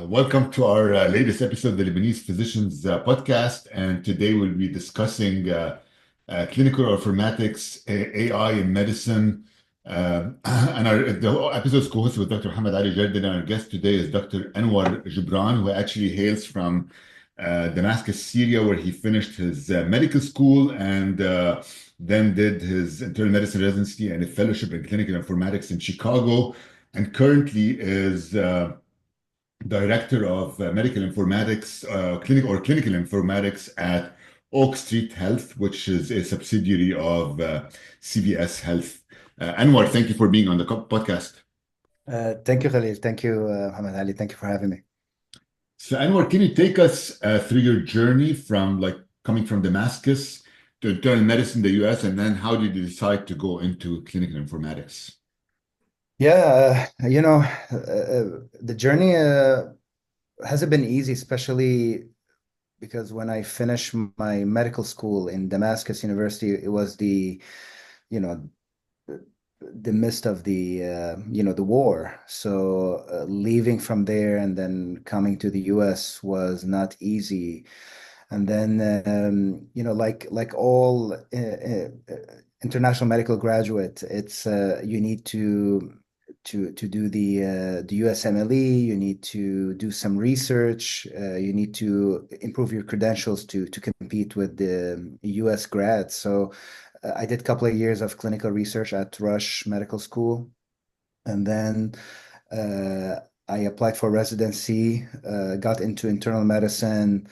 Welcome to our latest episode of the Lebanese Physicians Podcast. And today we'll be discussing clinical informatics, AI in medicine. The episode is co-hosted with Dr. Muhammad Ali Jardin. And our guest today is Dr. Anwar Jebran, who actually hails from Damascus, Syria, where he finished his medical school and then did his internal medicine residency and a fellowship in clinical informatics in Chicago, and currently is Director of Medical Informatics, Clinical Informatics at Oak Street Health, which is a subsidiary of CVS Health. Anwar, thank you for being on the podcast. Thank you, Khalil. Thank you, Muhammad Ali. Thank you for having me. So, Anwar, can you take us through your journey from coming from Damascus to internal medicine in the US, and then how did you decide to go into clinical informatics? Yeah, the journey hasn't been easy, especially because when I finished my medical school in Damascus University, it was you know, the midst of the war. So leaving from there and then coming to the US was not easy. And then, like all international medical graduate, it's you need to do the USMLE. You need to do some research. You need to improve your credentials to compete with the US grads. So I did a couple of years of clinical research at Rush Medical School, and then uh, I applied for residency, got into internal medicine.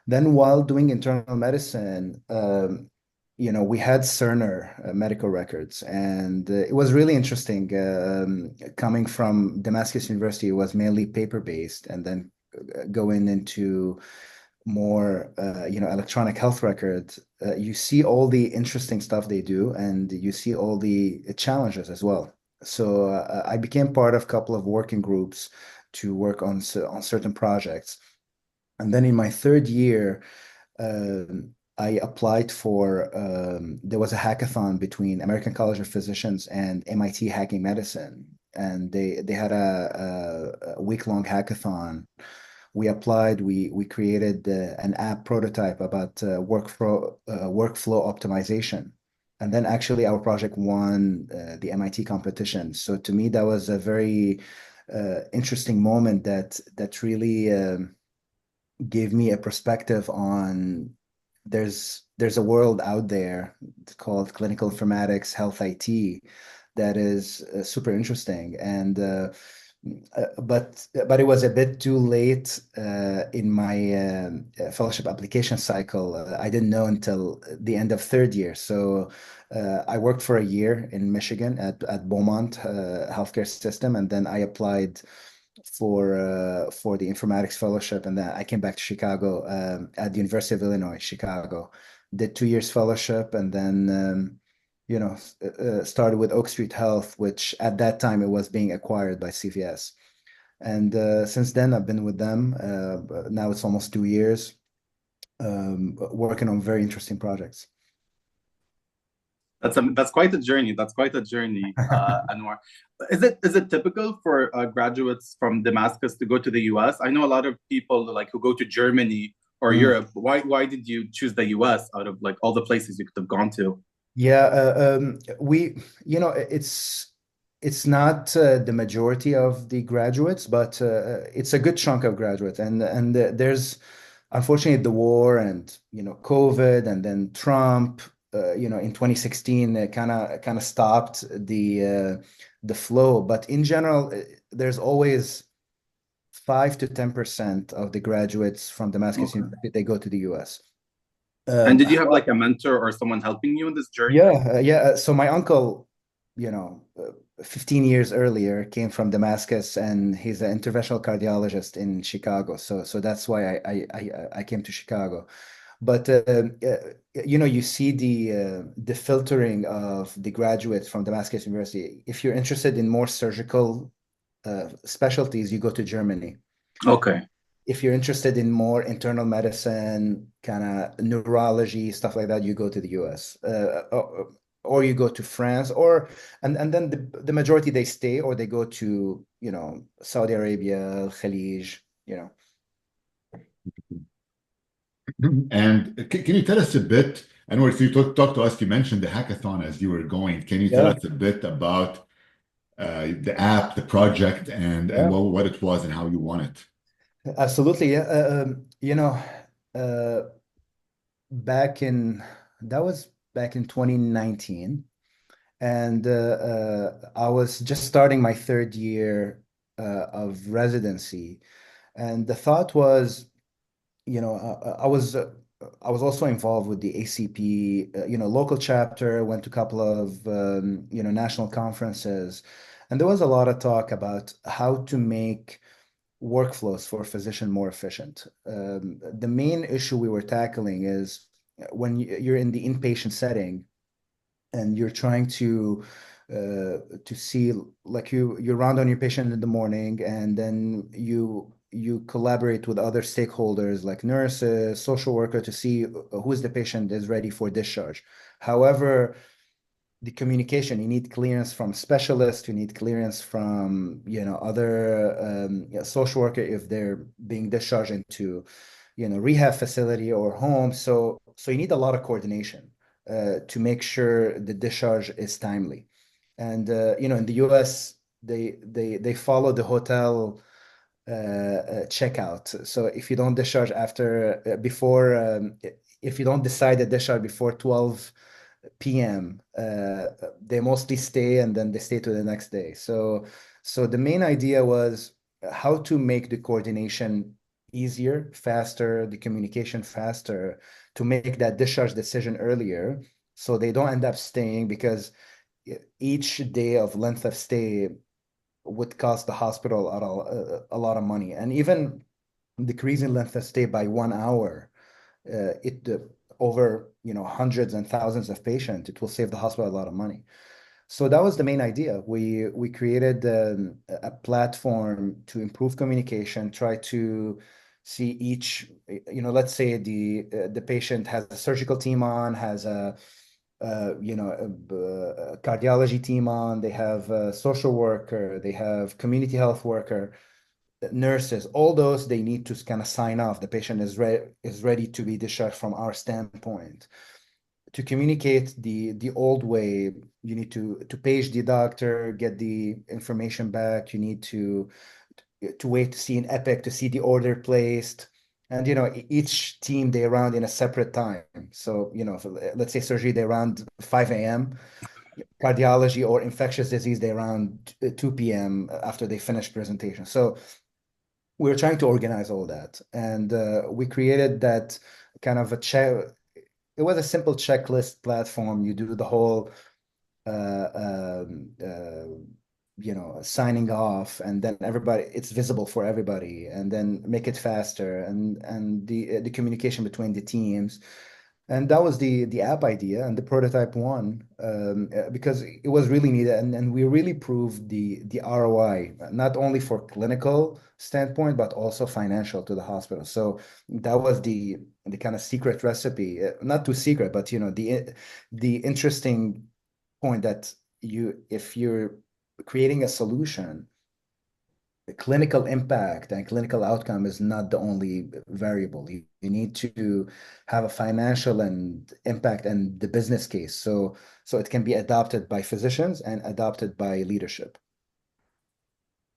Then, while doing internal medicine, we had Cerner medical records, and it was really interesting. Coming from Damascus University, it was mainly paper-based, and then going into more, electronic health records. You see all the interesting stuff they do, and you see all the challenges as well. So I became part of a couple of working groups to work on certain projects. And then in my third year, I applied for, there was a hackathon between American College of Physicians and MIT Hacking Medicine. And they had a week-long hackathon. We applied, we created an app prototype about workflow optimization. And then actually our project won the MIT competition. So to me, that was a very interesting moment that really gave me a perspective on there's a world out there called clinical informatics, health IT, that is super interesting. And but it was a bit too late in my fellowship application cycle. I didn't know until the end of third year. So I worked for a year in Michigan at Beaumont healthcare system, and then I applied for the informatics fellowship, and then I came back to Chicago at the University of Illinois, Chicago. Did 2 years fellowship, and then started with Oak Street Health, which at that time it was being acquired by CVS. And since then, I've been with them. Now it's almost 2 years, working on very interesting projects. That's quite a journey. That's quite a journey, Anwar. Is it typical for graduates from Damascus to go to the U.S.? I know a lot of people who go to Germany or Mm. Europe. Why did you choose the U.S. out of all the places you could have gone to? Yeah, it's not the majority of the graduates, but it's a good chunk of graduates, and there's unfortunately the war and COVID, and then Trump, in 2016 kind of stopped the flow. But in general, there's always 5 to 10% of the graduates from Damascus Okay. University, they go to the US. And did you have a mentor or someone helping you in this journey? Yeah. So my uncle, you know, uh, 15 years earlier came from Damascus, and he's an interventional cardiologist in Chicago. So that's why I came to Chicago. But you see the filtering of the graduates from Damascus University. If you're interested in more surgical specialties, you go to Germany. Okay. If you're interested in more internal medicine, kind of neurology, stuff like that, you go to the US, or you go to France, and then the majority they stay, or they go to Saudi Arabia, Khalij, you know. And can you tell us a bit, and if you talk to us, you mentioned the hackathon as you were going. Can you tell Yeah, us a bit about the app, the project, and yeah, what it was and how you won it? absolutely. Yeah, uh, back in that was back in 2019, and I was just starting my third year of residency, and the thought was, I was also involved with the ACP, local chapter, went to a couple of, national conferences. And there was a lot of talk about how to make workflows for a physician more efficient. The main issue we were tackling is when you're in the inpatient setting and you're trying to see, like, you round on your patient in the morning, and then you collaborate with other stakeholders like nurses, social worker, to see who's the patient is ready for discharge. However, the communication, you need clearance from specialists, you need clearance from other social worker if they're being discharged into rehab facility or home. So you need a lot of coordination to make sure the discharge is timely. And in the US, they follow the hotel checkout. So if you don't discharge after before if you don't decide to discharge before 12 p.m., they mostly stay, and then they stay to the next day. So the main idea was how to make the coordination easier, faster, the communication faster, to make that discharge decision earlier, so they don't end up staying, because each day of length of stay would cost the hospital a lot of money. And even decreasing length of stay by 1 hour, it over hundreds and thousands of patients, it will save the hospital a lot of money. So that was the main idea. We created a platform to improve communication, try to see each, let's say the patient has a surgical team on, has a cardiology team on, they have a social worker, they have community health worker, nurses, all those, they need to kind of sign off. The patient is ready to be discharged from our standpoint. To communicate the old way, you need to page the doctor, get the information back. You need to wait to see an epic to see the order placed. And each team, they round in a separate time. So let's say surgery, they round 5 a.m. Cardiology or infectious disease, they round 2 p.m. after they finish presentation. So we're trying to organize all that, and we created that kind of a check. It was a simple checklist platform. You do the whole signing off, and then everybody, it's visible for everybody, and then make it faster, and the communication between the teams. And that was the app idea, and the prototype won because it was really needed, and we really proved the ROI, not only for clinical standpoint, but also financial to the hospital. So that was the kind of secret recipe, not too secret, but the interesting point that if you're creating a solution, the clinical impact and clinical outcome is not the only variable. You need to have a financial and impact and the business case. So it can be adopted by physicians and adopted by leadership.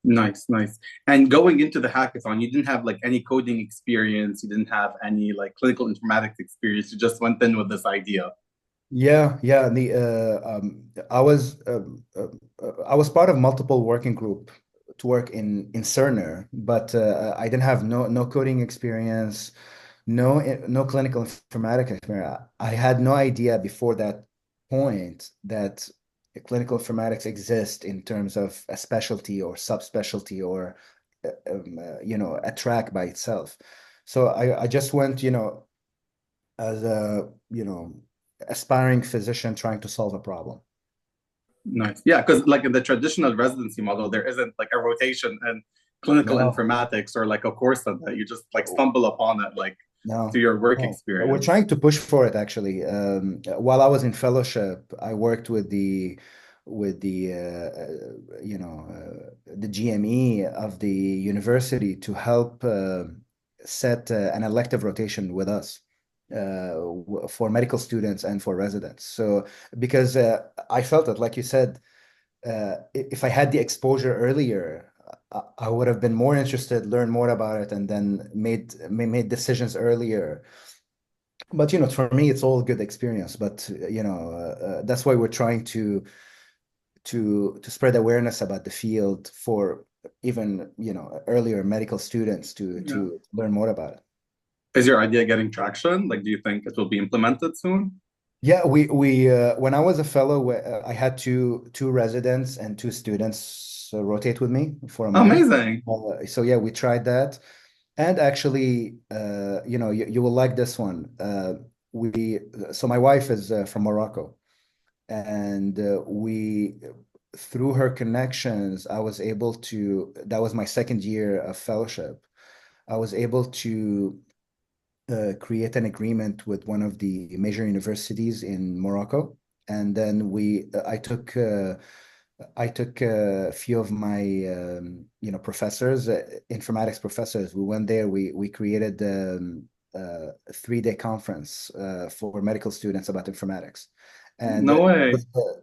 Nice, nice. And going into the hackathon, you didn't have like any coding experience, you didn't have any like clinical informatics experience, you just went in with this idea. Yeah, yeah. I was part of multiple working group to work in Cerner, but I didn't have no coding experience, no clinical informatics experience. I had no idea before that point that clinical informatics exists in terms of a specialty or subspecialty or a track by itself. So I just went, as a aspiring physician trying to solve a problem. Nice. Yeah, because like in the traditional residency model, there isn't like a rotation in clinical No, informatics or like a course on that. You just like stumble upon it like no, through your work no. We're experience. trying to push for it actually. While I was in fellowship, I worked with with the GME of the university to help set an elective rotation with us for medical students and for residents. So because I felt that, like you said, if I had the exposure earlier, I would have been more interested, learn more about it, and then made decisions earlier. But for me, it's all good experience. But that's why we're trying to spread awareness about the field for even earlier medical students to learn more about it. Is your idea getting traction? Like, do you think it will be implemented soon? Yeah, we when I was a fellow, I had two residents and two students rotate with me for a month. Amazing. So yeah, we tried that, and actually, you will like this one. So my wife is from Morocco, and we through her connections, I was able to. That was my second year of fellowship. I was able to create an agreement with one of the major universities in Morocco, and then I took a few of my professors, informatics professors. We went there. We created a 3-day conference for medical students about informatics, and No way.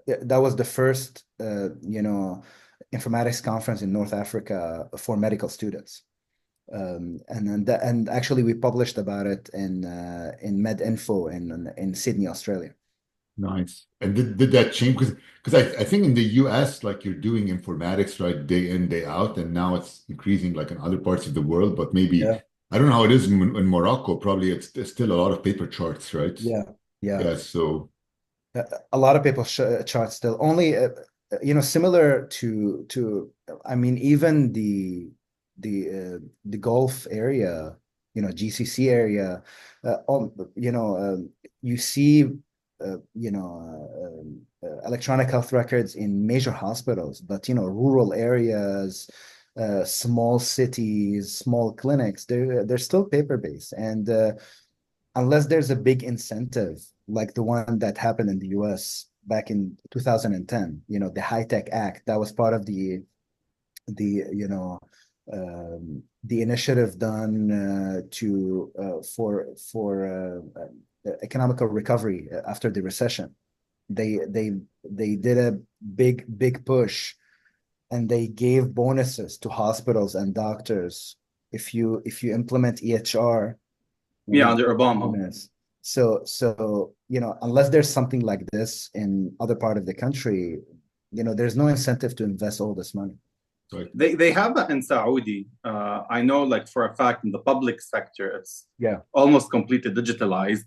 that was the first informatics conference in North Africa for medical students. And actually we published about it in MedInfo in Sydney, Australia. Nice. And did that change? Because I think in the US, like you're doing informatics right day in, day out, and now it's increasing like in other parts of the world, but maybe Yeah. I don't know how it is in Morocco. Probably there's still a lot of paper charts, right? Yeah. Yeah. So A lot of people chart still only similar I mean, even the Gulf area, GCC area, you see electronic health records in major hospitals, but rural areas, small cities, small clinics, they're still paper-based. And unless there's a big incentive like the one that happened in the US back in 2010, the High-Tech Act, that was part of the the initiative done for economical recovery after the recession. They did a big push, and they gave bonuses to hospitals and doctors if you implement EHR. Yeah, under Obama. So unless there's something like this in other part of the country, there's no incentive to invest all this money. They have that in Saudi. I know, like for a fact, in the public sector, it's almost completely digitalized.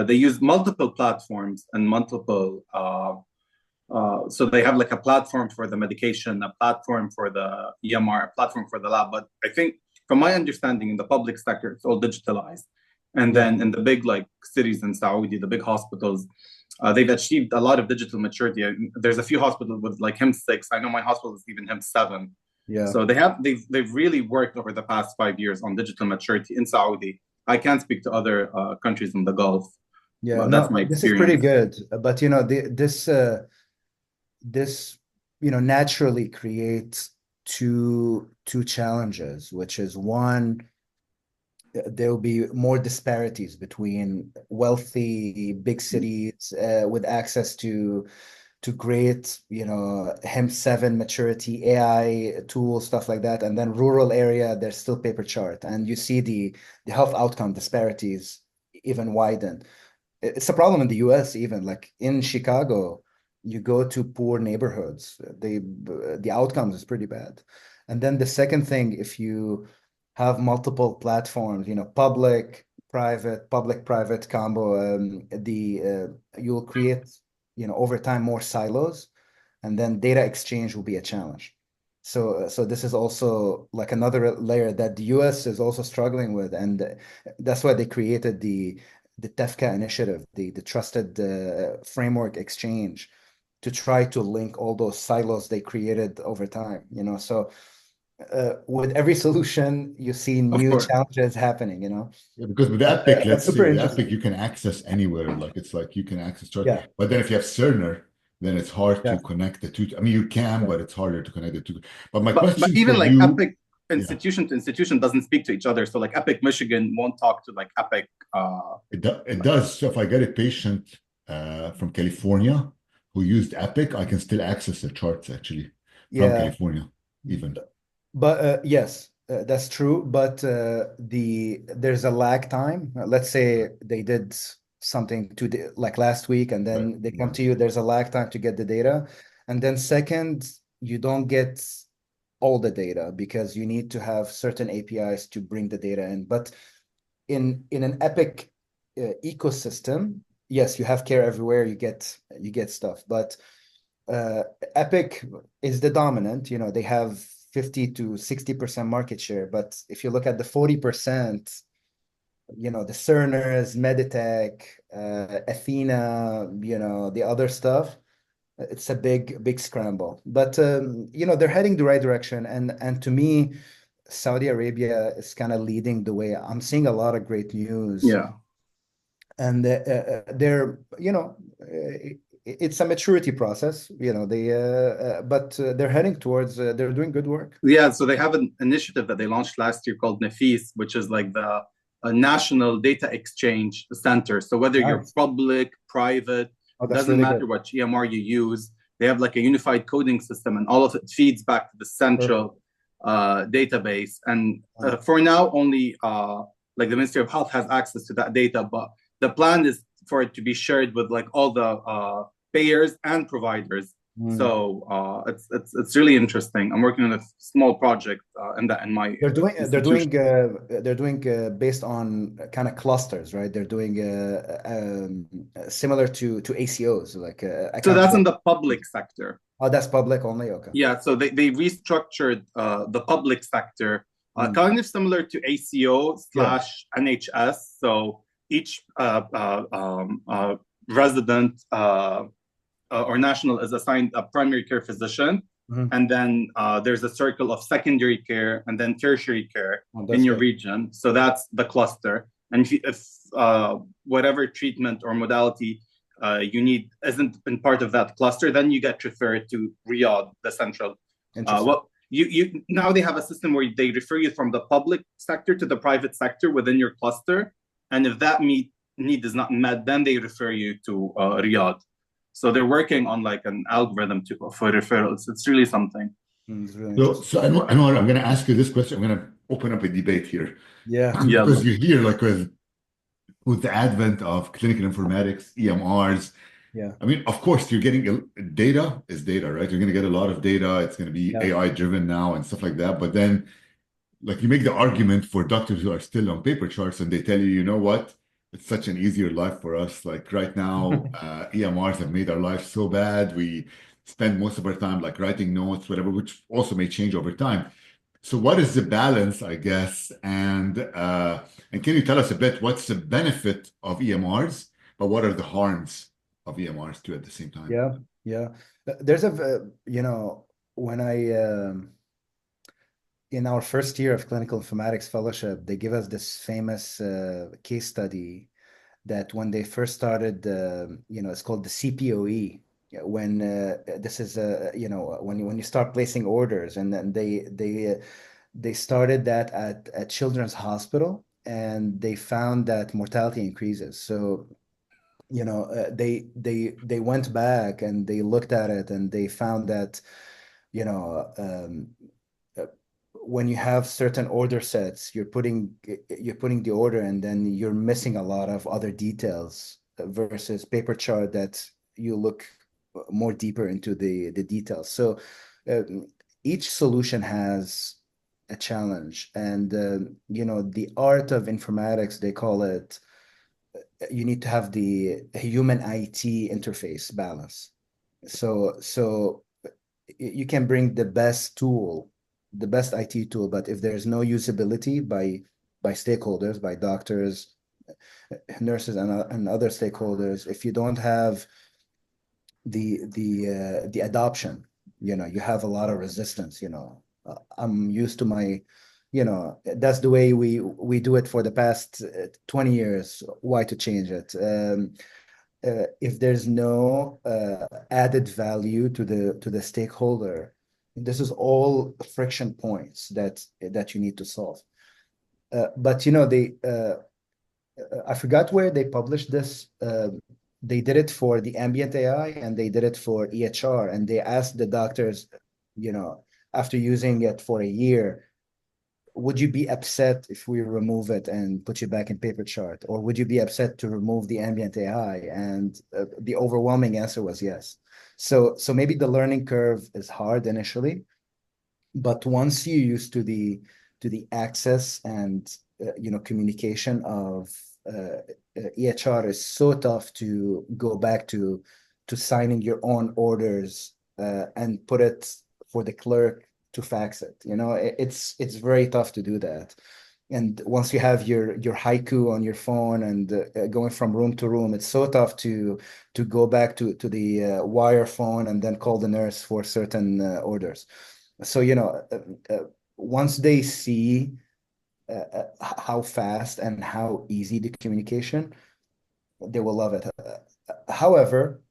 They use multiple platforms and multiple. So they have like a platform for the medication, a platform for the EMR, a platform for the lab. But I think, from my understanding, in the public sector, it's all digitalized. And then in the big like cities in Saudi, the big hospitals, they've achieved a lot of digital maturity. There's a few hospitals with like HIM6. I know my hospital is even HIM7. Yeah. So they've really worked over the past 5 years on digital maturity in Saudi. I can't speak to other countries in the Gulf. Yeah, that's my experience. This is pretty good. But this naturally creates two challenges, which is one, there will be more disparities between wealthy big cities with access to great, HEM7 maturity, AI tools, stuff like that. And then rural area, there's still paper chart. And you see the health outcome disparities even widen. It's a problem in the US, even like in Chicago, you go to poor neighborhoods, the outcomes is pretty bad. And then the second thing, if you have multiple platforms, public-private combo, you'll create, over time more silos, and then data exchange will be a challenge. So this is also like another layer that the US is also struggling with, and that's why they created the TEFCA initiative, the Trusted Framework Exchange, to try to link all those silos they created over time. So with every solution, you see new challenges happening. Yeah, because with Epic, let's say super with interesting. Epic, you can access anywhere. Like it's like you can access chart. Yeah. But then if you have Cerner, then it's hard to Yeah. connect the two. I mean, you can, Yeah. but it's harder to connect the two. But my But question even for like you, Epic yeah, institution to institution doesn't speak to each other. So like Epic Michigan won't talk to like Epic. it does. So if I get a patient from California who used Epic, I can still access the charts actually from Yeah. California, even. But yes, that's true. But there's a lag time. Let's say they did something like last week, and But then they come yeah, to you. There's a lag time to get the data, and then second, you don't get all the data because you need to have certain APIs to bring the data in. But in an Epic ecosystem, yes, you have care everywhere. You get stuff, but uh, Epic is the dominant. They have 50 to 60% market share. But if you look at the 40%, the Cerners, Meditech, Athena, the other stuff, it's a big scramble. But they're heading the right direction. And to me, Saudi Arabia is kind of leading the way. I'm seeing a lot of great news. Yeah. And they're, it's a maturity process, but they're heading towards, they're doing good work. Yeah, so they have an initiative that they launched last year called Nafis, which is like the National Data Exchange Center. So whether you're public, private, doesn't really matter good. what EMR you use, they have like a unified coding system, and all of it feeds back to the central database. And for now, only like the Ministry of Health has access to that data, but the plan is for it to be shared with like all the payers and providers. So it's really interesting. I'm working on a small project in my they're doing based on kind of clusters, right? They're doing similar to ACOs, like so that's in the public sector. Oh, that's public only. Okay. Yeah, so they restructured the public sector, kind of similar to ACO / NHS. So each resident or national is assigned a primary care physician. And then there's a circle of secondary care and then tertiary care in your region. So that's the cluster. And if whatever treatment or modality you need isn't in part of that cluster, then you get referred to Riyadh, the central. Now they have a system where they refer you from the public sector to the private sector within your cluster. And if that need is not met, then they refer you to Riyadh. So they're working on like an algorithm for referrals. It's really something. It's really so I know I'm going to ask you this question. I'm going to open up a debate here. Yeah. Because you hear like with the advent of clinical informatics, EMRs. Yeah. I mean, of course, you're getting data is data, right? You're going to get a lot of data. It's going to be AI driven now and stuff like that. But then, like, you make the argument for doctors who are still on paper charts, and they tell you, you know what? It's such an easier life for us. Like right now, EMRs have made our life so bad. We spend most of our time like writing notes, whatever, which also may change over time. So what is the balance, I guess? And can you tell us a bit what's the benefit of EMRs, but what are the harms of EMRs too at the same time? Yeah. There's when in our first year of clinical informatics fellowship, they give us this famous case study that when they first started, it's called the CPOE. When this is when you start placing orders, and then they started that at Children's Hospital, and they found that mortality increases. So they went back and they looked at it, and they found that when you have certain order sets, you're putting the order, and then you're missing a lot of other details versus paper chart that you look more deeper into the details. So each solution has a challenge, and the art of informatics, they call it, you need to have the human IT interface balance. So you can bring the best IT tool, but if there's no usability by stakeholders, by doctors, nurses, and other stakeholders, if you don't have the adoption, you have a lot of resistance. I'm used to my, that's the way we do it for the past 20 years. Why to change it? if there's no added value to the stakeholder, this is all friction points that you need to solve. But I forgot where they published this. They did it for the ambient AI and they did it for EHR, and they asked the doctors, after using it for a year, would you be upset if we remove it and put you back in paper chart, or would you be upset to remove the ambient AI? And the overwhelming answer was yes. So maybe the learning curve is hard initially, but once you're used to the access and communication of EHR is so tough to go back to signing your own orders and put it for the clerk to fax it. It's very tough to do that. And once you have your haiku on your phone and going from room to room, it's so tough to go back to the wire phone and then call the nurse for certain orders. So once they see how fast and how easy the communication, they will love it. However,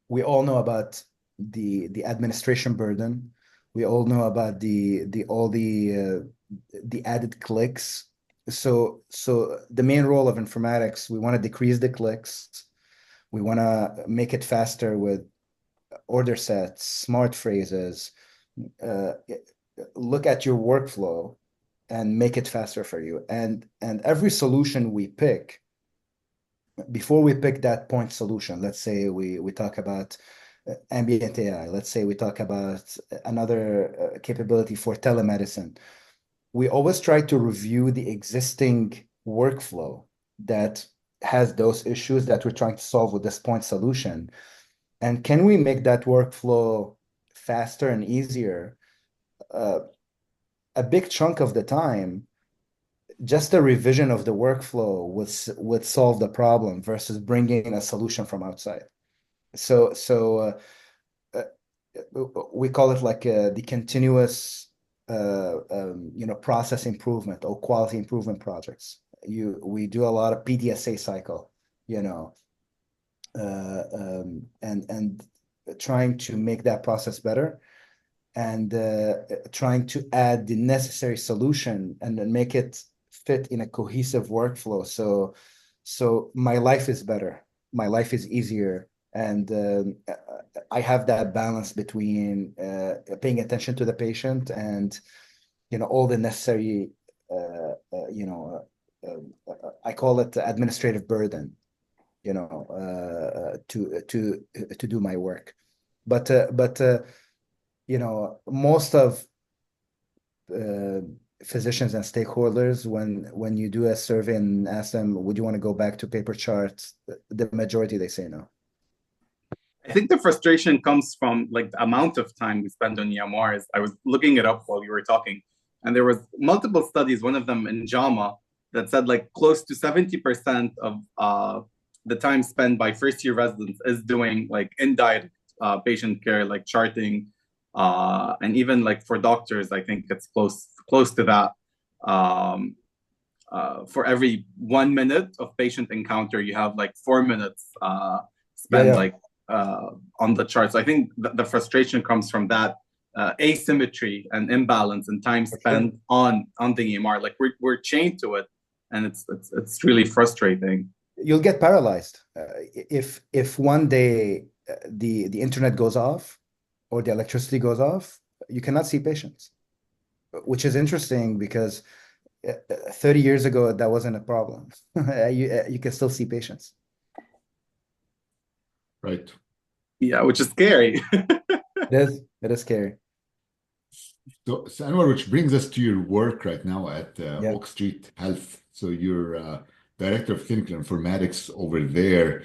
we all know about the administration burden. We all know about the added clicks. So the main role of informatics, we want to decrease the clicks. We want to make it faster with order sets, smart phrases. Look at your workflow and make it faster for you. And every solution we pick, before we pick that point solution, let's say we talk about ambient AI, let's say we talk about another capability for telemedicine, we always try to review the existing workflow that has those issues that we're trying to solve with this point solution. And can we make that workflow faster and easier? A big chunk of the time, just a revision of the workflow would solve the problem versus bringing a solution from outside. So we call it like the continuous process improvement or quality improvement projects. We do a lot of PDSA cycle, and trying to make that process better, and trying to add the necessary solution and then make it fit in a cohesive workflow. So my life is better, my life is easier, and I have that balance between paying attention to the patient and all the necessary I call it administrative burden, to do my work. But most of physicians and stakeholders, when you do a survey and ask them, would you want to go back to paper charts, the majority, they say no. I think the frustration comes from like the amount of time we spend on EMRs. I was looking it up while you were talking, and there was multiple studies, one of them in JAMA, that said like close to 70% of the time spent by first-year residents is doing like indirect patient care, like charting, and even like for doctors, I think it's close to that. For every 1 minute of patient encounter, you have like 4 minutes spent like on the charts. I think the frustration comes from that asymmetry and imbalance and time spent on the EMR. Like we're chained to it, and it's really frustrating. You'll get paralyzed if one day the internet goes off or the electricity goes off. You cannot see patients, which is interesting because 30 years ago that wasn't a problem. You can still see patients. Right. Yeah, which is scary. It is scary. So Anwar, which brings us to your work right now at Oak Street Health. So you're Director of Clinical Informatics over there.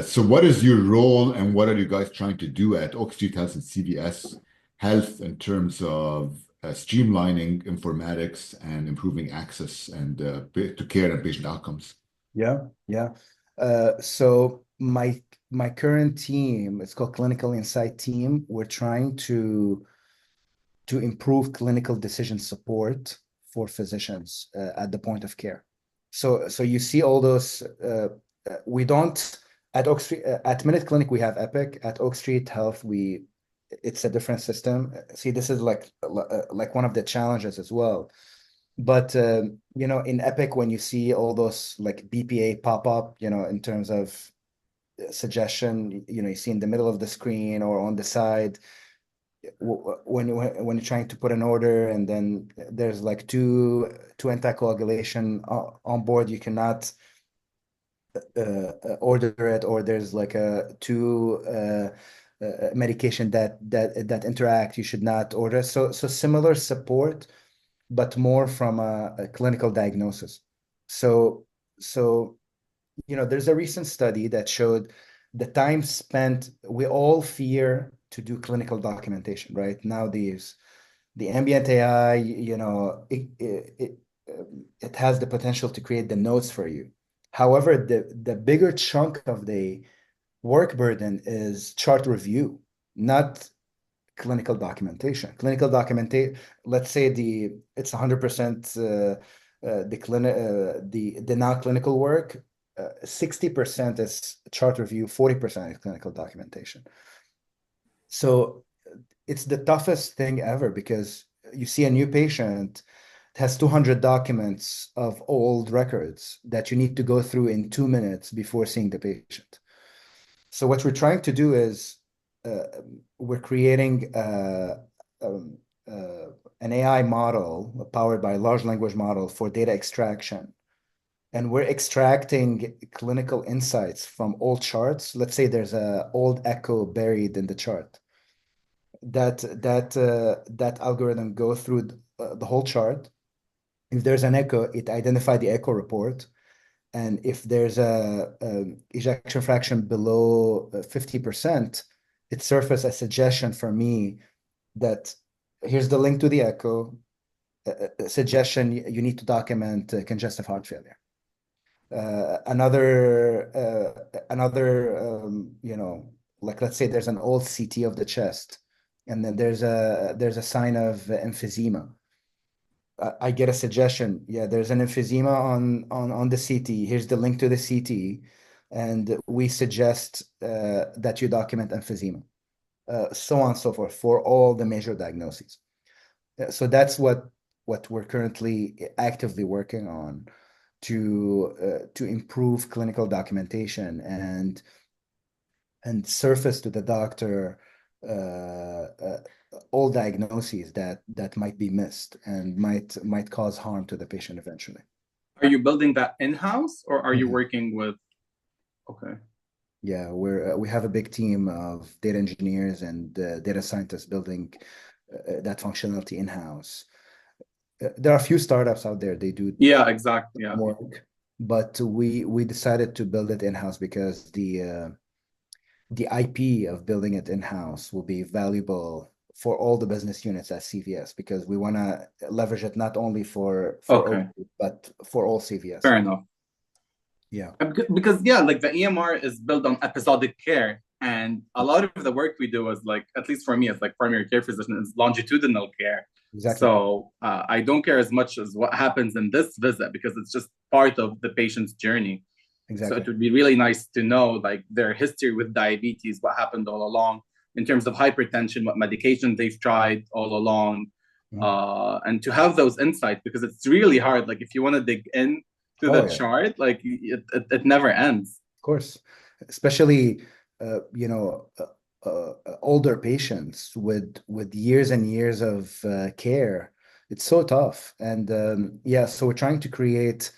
So what is your role and what are you guys trying to do at Oak Street Health and CVS Health in terms of streamlining informatics and improving access and to care and patient outcomes? So my current team, it's called Clinical Insight Team. We're trying to improve clinical decision support for physicians at the point of care. So you see all those. We don't At Oak Street, at Minute Clinic, we have Epic. At Oak Street Health, it's a different system. See, this is like one of the challenges as well. But in Epic, when you see all those like BPA pop up, in terms of suggestion, you see in the middle of the screen or on the side, when you're trying to put an order, and then there's like two anticoagulation on board, you cannot order it, or there's like a two medication that interact, you should not order. So similar support, but more from a clinical diagnosis. So there's a recent study that showed the time spent. We all fear to do clinical documentation, right? Nowadays, the ambient AI, it has the potential to create the notes for you. However, the bigger chunk of the work burden is chart review, not clinical documentation. Clinical documentation, let's say it's 100% the non-clinical work. 60% is chart review, 40% is clinical documentation. So it's the toughest thing ever, because you see a new patient has 200 documents of old records that you need to go through in 2 minutes before seeing the patient. So what we're trying to do is we're creating an AI model powered by a large language model for data extraction. And we're extracting clinical insights from old charts. Let's say there's an old echo buried in the chart. That algorithm go through the whole chart. If there's an echo, it identifies the echo report. And if there's a ejection fraction below 50%, it surfaces a suggestion for me that here's the link to the echo, a suggestion you need to document congestive heart failure. Like let's say there's an old CT of the chest, and then there's a sign of emphysema. I get a suggestion. Yeah, there's an emphysema on the CT. Here's the link to the CT, and we suggest that you document emphysema, so on and so forth, for all the major diagnoses. So that's what we're currently actively working on to improve clinical documentation and surface to the doctor all diagnoses that might be missed and might cause harm to the patient eventually. Are you building that in-house, or are you working with? Okay. Yeah, we have a big team of data engineers and data scientists building that functionality in-house. There are a few startups out there, they do exactly work, but we decided to build it in-house because the IP of building it in-house will be valuable for all the business units at CVS, because we want to leverage it not only for okay, but for all CVS. Fair enough. Yeah. Because like the EMR is built on episodic care, and a lot of the work we do is like, at least for me as like primary care physician, is longitudinal care. Exactly. So I don't care as much as what happens in this visit, because it's just part of the patient's journey. Exactly. So it would be really nice to know like their history with diabetes, what happened all along in terms of hypertension, what medication they've tried all along, and to have those insights, because it's really hard. Like if you want to dig in to the chart, like it never ends. Of course, especially older patients with years and years of care. It's so tough, and so we're trying to create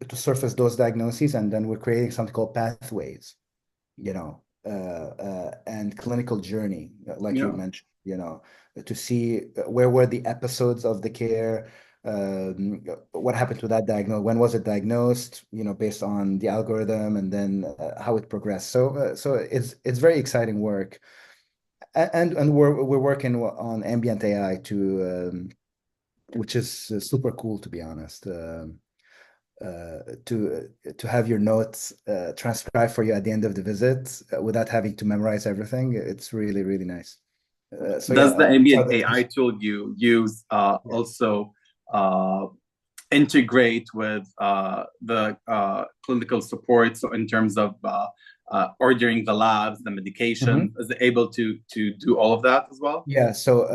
to surface those diagnoses, and then we're creating something called pathways, and clinical journey, like you mentioned, to see where were the episodes of the care, what happened to that diagnosis, when was it diagnosed, based on the algorithm, and then how it progressed. So it's very exciting work, and we're working on ambient AI to which is super cool, to be honest. To have your notes transcribed for you at the end of the visit without having to memorize everything. It's really, really nice. Does the ambient AI tool you use also integrate with the clinical support. So in terms of ordering the labs, the medication, is it able to do all of that as well? Yeah. So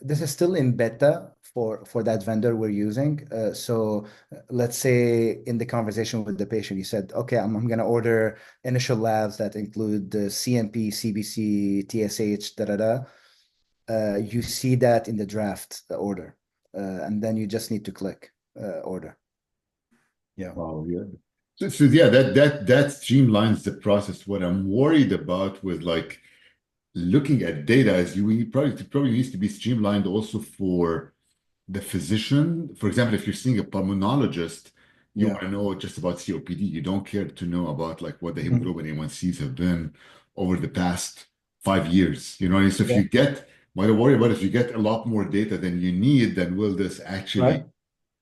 this is still in beta for that vendor we're using. So let's say in the conversation with the patient, you said, okay, I'm going to order initial labs that include the CMP, CBC, TSH, da da da. You see that in the draft order, and then you just need to click order. Yeah. Oh, yeah. So yeah, that streamlines the process. What I'm worried about with like looking at data is it probably needs to be streamlined also for the physician. For example, if you're seeing a pulmonologist, you Yeah. want to know just about COPD. You don't care to know about like what the Mhm. hemoglobin A1Cs have been over the past 5 years. You know what I mean? So if Yeah. you get, what I worry about, if you get a lot more data than you need, then will this actually Right.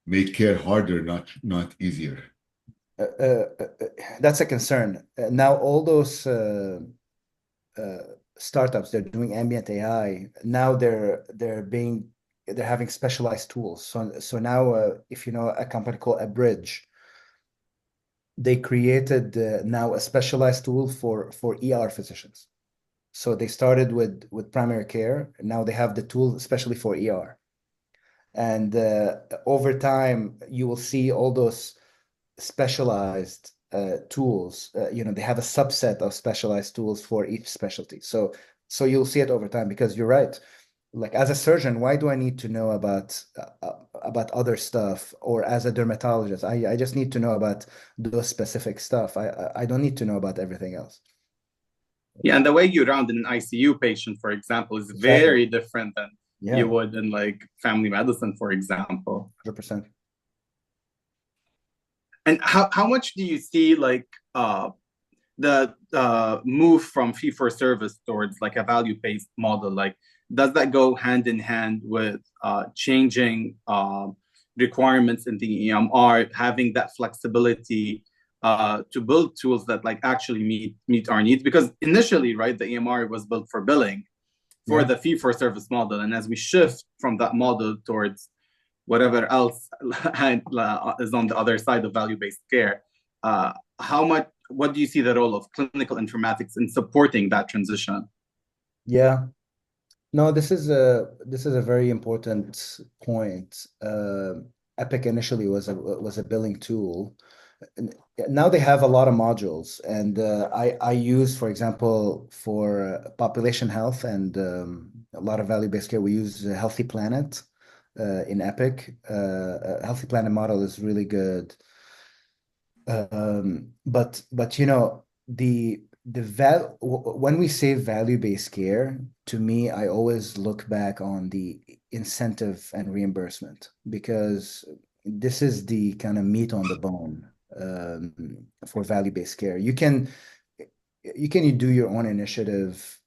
make care harder, not easier? That's a concern. Now all those startups, they're doing ambient AI. Now they're having specialized tools. So now if you know a company called Abridge, they created now a specialized tool for ER physicians. So they started with primary care. Now they have the tool especially for ER. And over time, you will see all those specialized tools. They have a subset of specialized tools for each specialty. So you'll see it over time because you're right. Like as a surgeon, why do I need to know about other stuff? Or as a dermatologist, I just need to know about those specific stuff. I don't need to know about everything else. Yeah, and the way you round an ICU patient, for example, is Exactly. very different than Yeah, you would in like family medicine, for example. 100%. And how much do you see like the move from fee for service towards like a value-based model? Like, does that go hand in hand with changing requirements in the EMR, having that flexibility to build tools that like actually meet our needs? Because initially, right, the EMR was built for billing, for the fee for service model, and as we shift from that model towards whatever else is on the other side of value-based care, what do you see the role of clinical informatics in supporting that transition? Yeah. No, this is a very important point. Epic initially was a billing tool. Now they have a lot of modules, and I use, for example, for population health and a lot of value-based care, we use Healthy Planet in Epic. Healthy Planet model is really good. But when we say value-based care, to me, I always look back on the incentive and reimbursement because this is the kind of meat on the bone for value-based care. You can do your own initiative,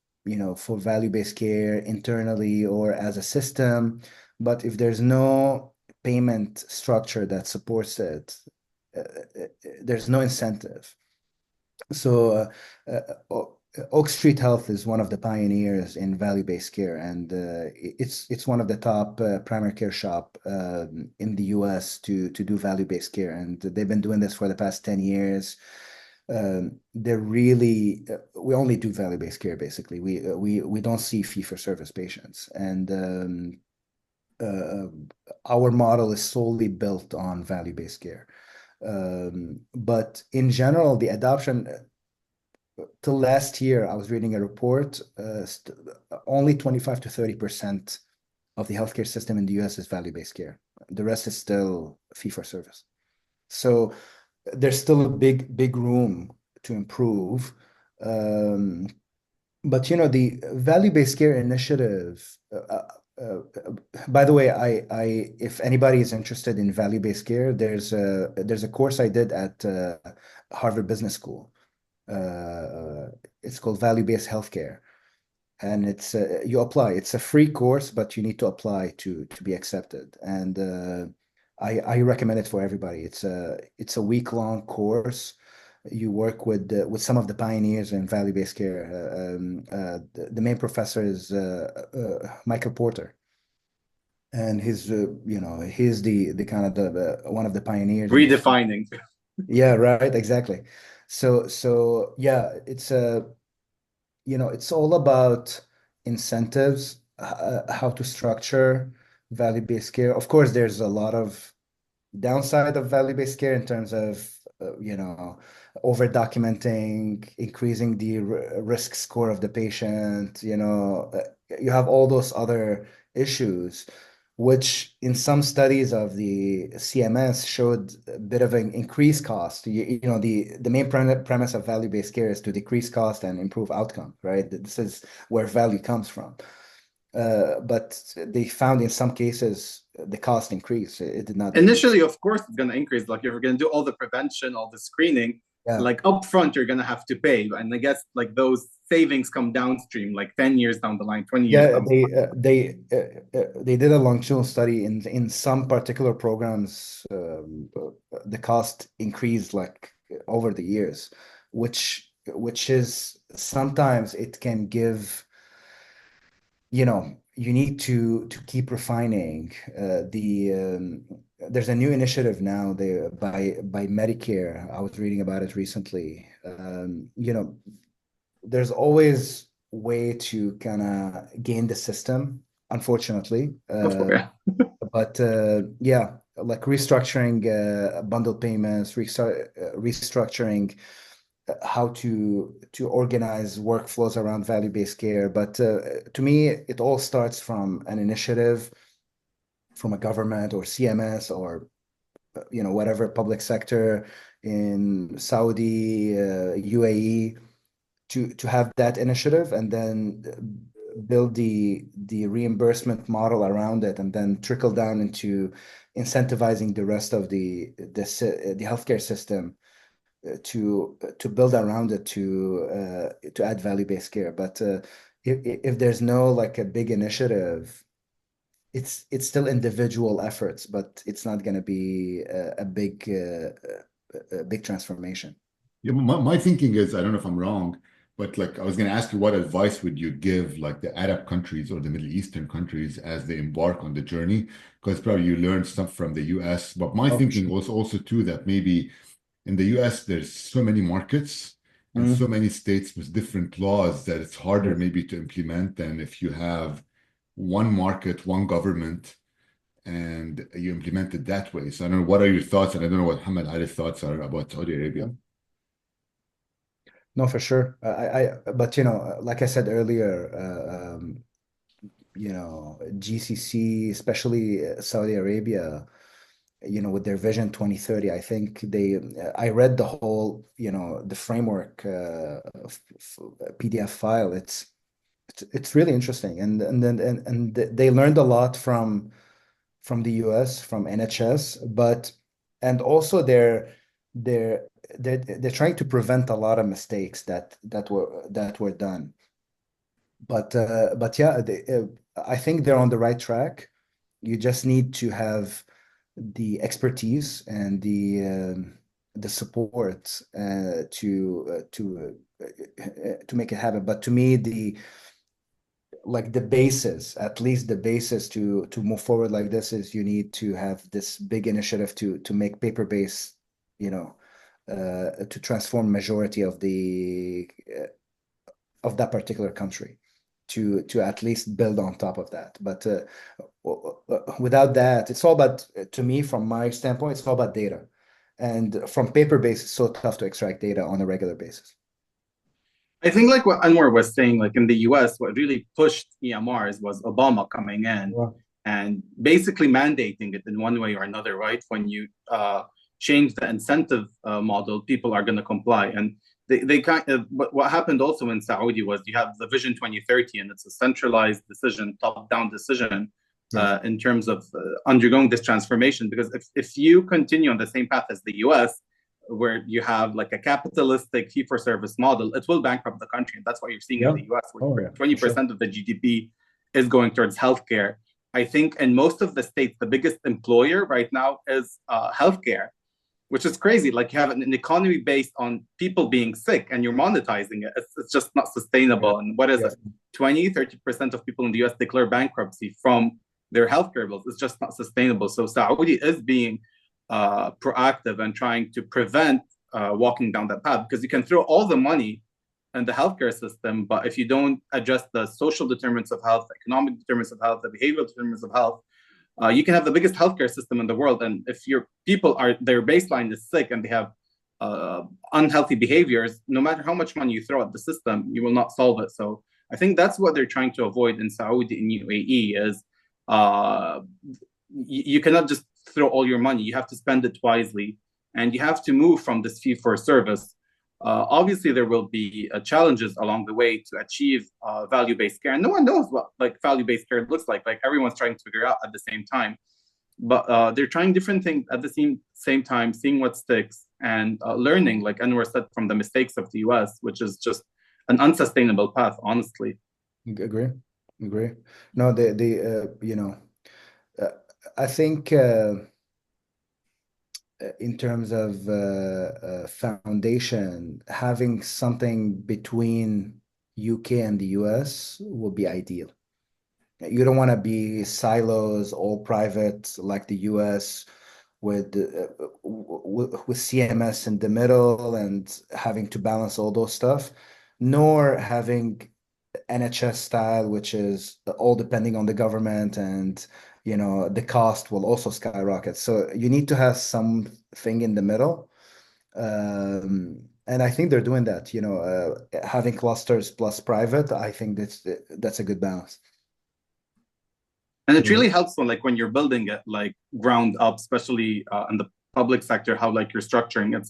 for value-based care internally or as a system, but if there's no payment structure that supports it, there's no incentive. So Oak Street Health is one of the pioneers in value-based care, and it's one of the top primary care shop in the US to do value-based care, and they've been doing this for the past 10 years. We only do value-based care basically. We don't see fee-for-service patients, and our model is solely built on value-based care. But in general, the adoption till last year, I was reading a report, only 25 to 30% of the healthcare system in the US is value-based care. The rest is still fee-for-service. So there's still a big room to improve. But the value-based care initiative, by the way, if anybody is interested in value-based care, there's a course I did at Harvard Business School. It's called Value-Based Healthcare, and you apply. It's a free course, but you need to apply to be accepted. And I recommend it for everybody. It's a week-long course. You work with some of the pioneers in value-based care. The main professor is Michael Porter. and he's the kind of the one of the pioneers in the field. Redefining. Yeah, right, exactly. So yeah, it's all about incentives, how to structure value-based care. Of course, there's a lot of downside of value-based care in terms of over documenting, increasing the risk score of the patient. You have all those other issues, which in some studies of the CMS showed a bit of an increased cost. The main premise of value-based care is to decrease cost and improve outcome, right? This is where value comes from. But they found in some cases the cost increased. It did not decrease. Initially, of course, it's going to increase. Like if you're going to do all the prevention, all the screening, Yeah. like upfront, you're going to have to pay. And I guess like those savings come downstream, like 10 years down the line, 20 years Yeah, down the line. they did a longitudinal study in some particular programs. The cost increased like over the years, which is sometimes it can give, you need to keep refining. There's a new initiative now by Medicare. I was reading about it recently. There's always way to kind of game the system, unfortunately. But yeah, like restructuring bundle payments, restructuring how to organize workflows around value-based care. But to me, it all starts from an initiative from a government or CMS or whatever public sector in Saudi, UAE, to have that initiative and then build the reimbursement model around it, and then trickle down into incentivizing the rest of the healthcare system to build around it to add value-based care. But if there's no like a big initiative, it's still individual efforts, but it's not going to be a big transformation. Yeah, my thinking is, I don't know if I'm wrong, but like I was going to ask you, what advice would you give like the Arab countries or the Middle Eastern countries as they embark on the journey? Because probably you learned stuff from the US, but my thinking was also too that maybe in the US there's so many markets and so many states with different laws that it's harder maybe to implement than if you have one market, one government, and you implement it that way. So I don't know, what are your thoughts? And I don't know what Muhammad Ali's thoughts are about Saudi Arabia. No, for sure. But like I said earlier, GCC, especially Saudi Arabia, with their Vision 2030, I think I read the whole, the framework PDF file. It's really interesting, and they learned a lot from the US, from NHS, and also they're trying to prevent a lot of mistakes that were done. But yeah, I think they're on the right track. You just need to have the expertise and the support to make it happen. But to me, at least the basis to move forward like this is you need to have this big initiative to make paper-based, to transform majority of that particular country, to at least build on top of that. But without that, it's all about, to me, from my standpoint, it's all about data. And from paper-based, it's so tough to extract data on a regular basis. I think like what Anwar was saying, like in the US, what really pushed EMRs was Obama coming in and basically mandating it in one way or another, right? When you change the incentive model, people are going to comply. And they kind of, what happened also in Saudi was you have the Vision 2030, and it's a centralized decision, top-down decision in terms of undergoing this transformation. Because if you continue on the same path as the US, where you have like a capitalistic fee-for-service model, it will bankrupt the country. And that's what you're seeing in the US, where 20% of the GDP is going towards healthcare. I think in most of the states, the biggest employer right now is healthcare, which is crazy. Like you have an economy based on people being sick and you're monetizing it. It's just not sustainable. And what is it? 20, 30% of people in the US declare bankruptcy from their healthcare bills. It's just not sustainable. So Saudi is being proactive and trying to prevent walking down that path, because you can throw all the money in the healthcare system, but if you don't address the social determinants of health, economic determinants of health, the behavioral determinants of health, you can have the biggest healthcare system in the world, and if your people their baseline is sick and they have unhealthy behaviors, no matter how much money you throw at the system, you will not solve it. So I think that's what they're trying to avoid in Saudi and UAE is you cannot just throw all your money. You have to spend it wisely, and you have to move from this fee for service. Obviously, there will be challenges along the way to achieve value-based care, and no one knows what like value-based care looks like. Like everyone's trying to figure out at the same time, but they're trying different things at the same time, seeing what sticks and learning, like Anwar said, from the mistakes of the US, which is just an unsustainable path, honestly. Agree. No, you know, I think in terms of foundation, having something between UK and the US would be ideal. You don't want to be silos, all private like the US with CMS in the middle and having to balance all those stuff, nor having NHS style, which is all depending on the government, and the cost will also skyrocket. So you need to have something in the middle. And I think they're doing that, having clusters plus private. I think that's a good balance. And it really helps when you're building it like ground up, especially in the public sector, how like you're structuring it.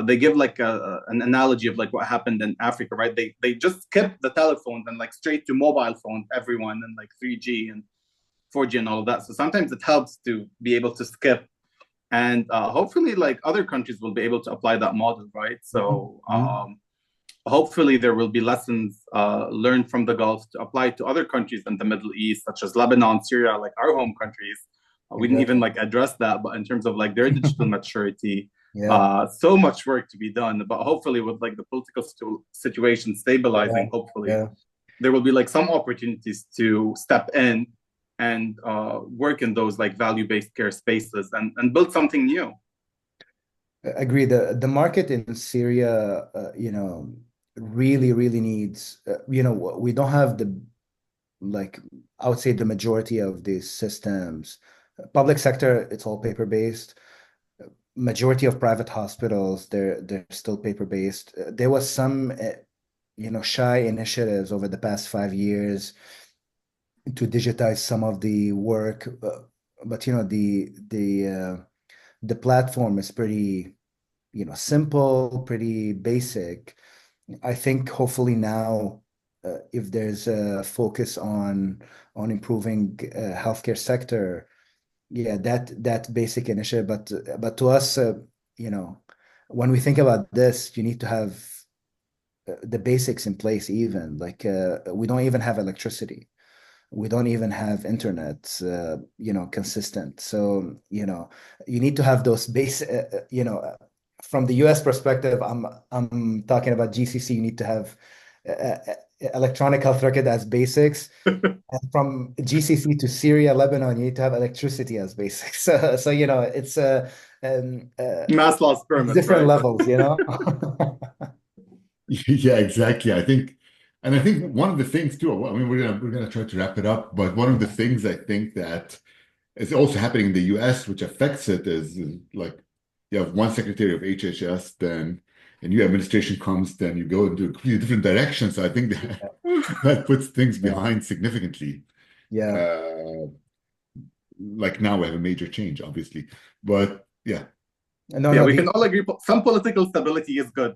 They give like an analogy of like what happened in Africa, right? They just skipped the telephones and like straight to mobile phones, everyone, and like 3G and 4G and all of that. So sometimes it helps to be able to skip, and hopefully like other countries will be able to apply that model, right? So hopefully there will be lessons learned from the Gulf to apply to other countries in the Middle East, such as Lebanon, Syria, like our home countries. We didn't even like address that, but in terms of like their digital maturity, so much work to be done. But hopefully with like the political situation stabilizing, hopefully there will be like some opportunities to step in and work in those like value-based care spaces and build something new. Agree. The market in Syria, really needs, we don't have I would say the majority of these systems. Public sector, it's all paper-based. Majority of private hospitals, they're still paper-based. There was some, shy initiatives over the past 5 years to digitize some of the work, but the platform is pretty, simple, pretty basic. I think hopefully now, if there's a focus on improving healthcare sector, that basic initiative. But to us, when we think about this, you need to have the basics in place. Even like we don't even have electricity. We don't even have internet, consistent. So, you need to have those base, from the US perspective, I'm talking about GCC, you need to have electronic health record as basics. And from GCC to Syria, Lebanon, you need to have electricity as basics. So it's mass loss permits, different right? levels, Yeah, exactly. I think one of the things too, I mean, we're gonna try to wrap it up, but one of the things I think that is also happening in the US, which affects it, is like you have one secretary of HHS, then a new administration comes, then you go into a completely different direction. So I think that puts things behind significantly. Like now we have a major change, obviously, but yeah. We can all agree some political stability is good.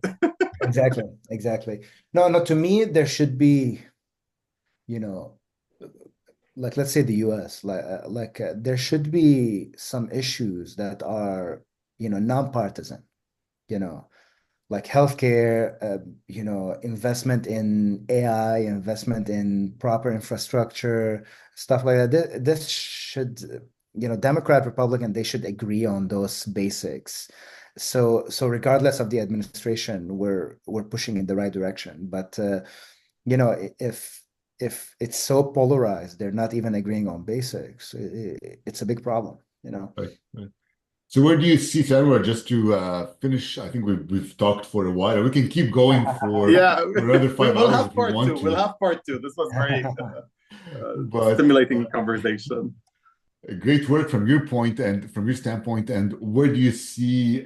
Exactly. No, to me, there should be, like let's say the US, there should be some issues that are, non-partisan, like healthcare, investment in AI, investment in proper infrastructure, stuff like that. This should, Democrat, Republican, they should agree on those basics. So regardless of the administration, we're pushing in the right direction. But if if it's so polarized, they're not even agreeing on basics. It's a big problem, you know. Right, right. So where do you see, Anwar, just to finish, I think we've talked for a while. We can keep going Yeah, for another five we'll hours have if you part want two. We'll to. have part two. This was very But stimulating conversation. great work from your point and from your standpoint. And where do you see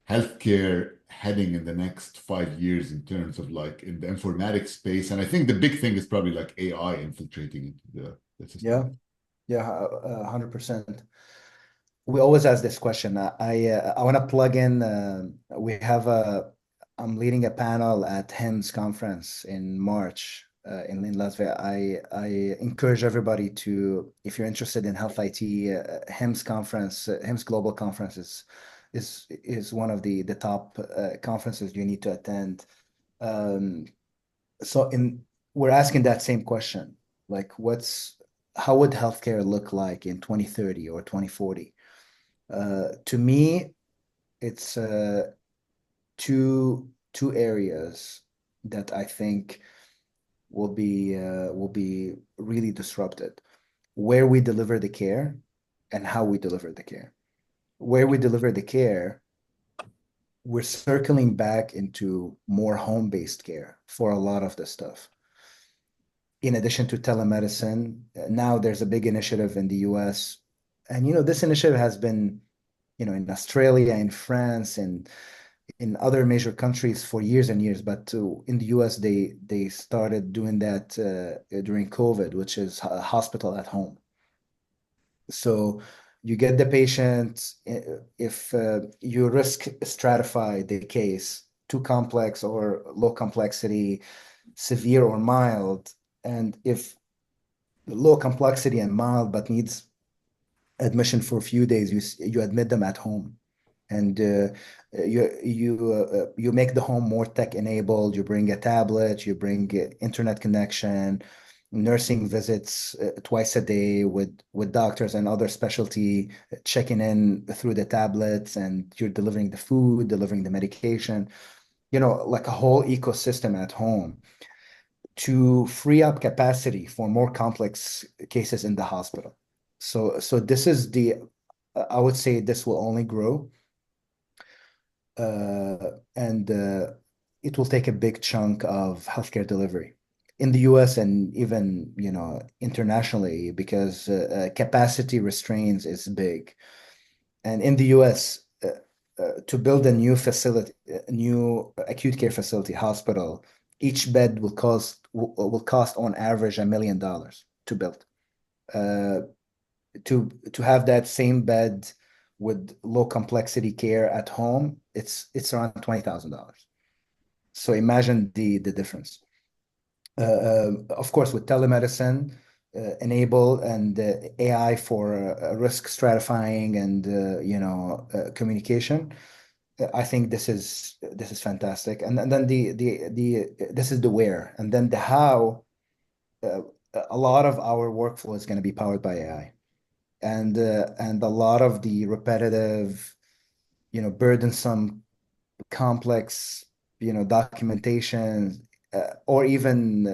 healthcare heading in the next 5 years in terms of like in the informatics space? And I think the big thing is probably like AI infiltrating into the system. Yeah, yeah, 100%. We always ask this question. I want to plug in. We have a. I'm leading a panel at HIMSS conference in March in Las Vegas. I encourage everybody to, if you're interested in health IT, HIMSS conference, HIMSS Global Conference is one of the top conferences you need to attend. Um, so in we're asking that same question, like how would healthcare look like in 2030 or 2040? To me, it's two areas that I think will be really disrupted. Where we deliver the care and how we deliver the care. Where we deliver the care, we're circling back into more home-based care for a lot of the stuff. In addition to telemedicine, now there's a big initiative in the US. And this initiative has been, in Australia, in France, and in other major countries for years and years. But in the US, they started doing that during COVID, which is a hospital at home. So you get the patient, if you risk stratify the case, too complex or low complexity, severe or mild, and if low complexity and mild but needs admission for a few days, you admit them at home, and you make the home more tech enabled. You bring a tablet, you bring internet connection, nursing visits twice a day with doctors and other specialty checking in through the tablets, and you're delivering the food, delivering the medication, like a whole ecosystem at home to free up capacity for more complex cases in the hospital. So this is I would say this will only grow, and it will take a big chunk of healthcare delivery in the US and even, internationally, because capacity restraints is big. And in the US, to build a new facility, a new acute care facility, hospital, each bed will cost on average $1 million to build. To have that same bed with low complexity care at home, it's around $20,000. So imagine the difference. Of course, with telemedicine enabled and AI for risk stratifying and communication, I think this is fantastic. And then this is the where, and then the how. A lot of our workflow is going to be powered by AI, and a lot of the repetitive, burdensome, complex, documentation, or even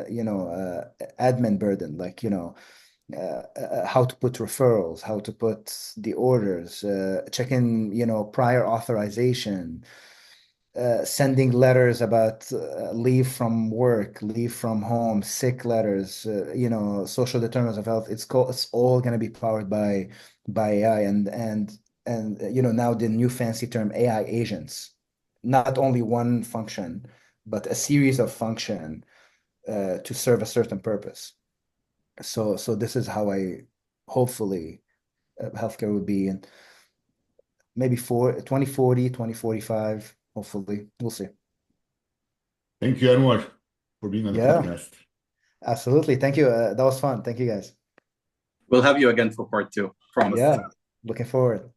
admin burden, like how to put referrals, how to put the orders, checking prior authorization, sending letters about leave from work, leave from home, sick letters, social determinants of health. It's all going to be powered by AI, and now the new fancy term AI agents, not only one function, but a series of function to serve a certain purpose. So this is how I hopefully healthcare would be in maybe 2040, 2045. Hopefully, we'll see. Thank you, Anwar, for being on the Yeah, podcast. absolutely. Thank you. That was fun. Thank you, guys. We'll have you again for part two. Promise. Yeah, looking forward.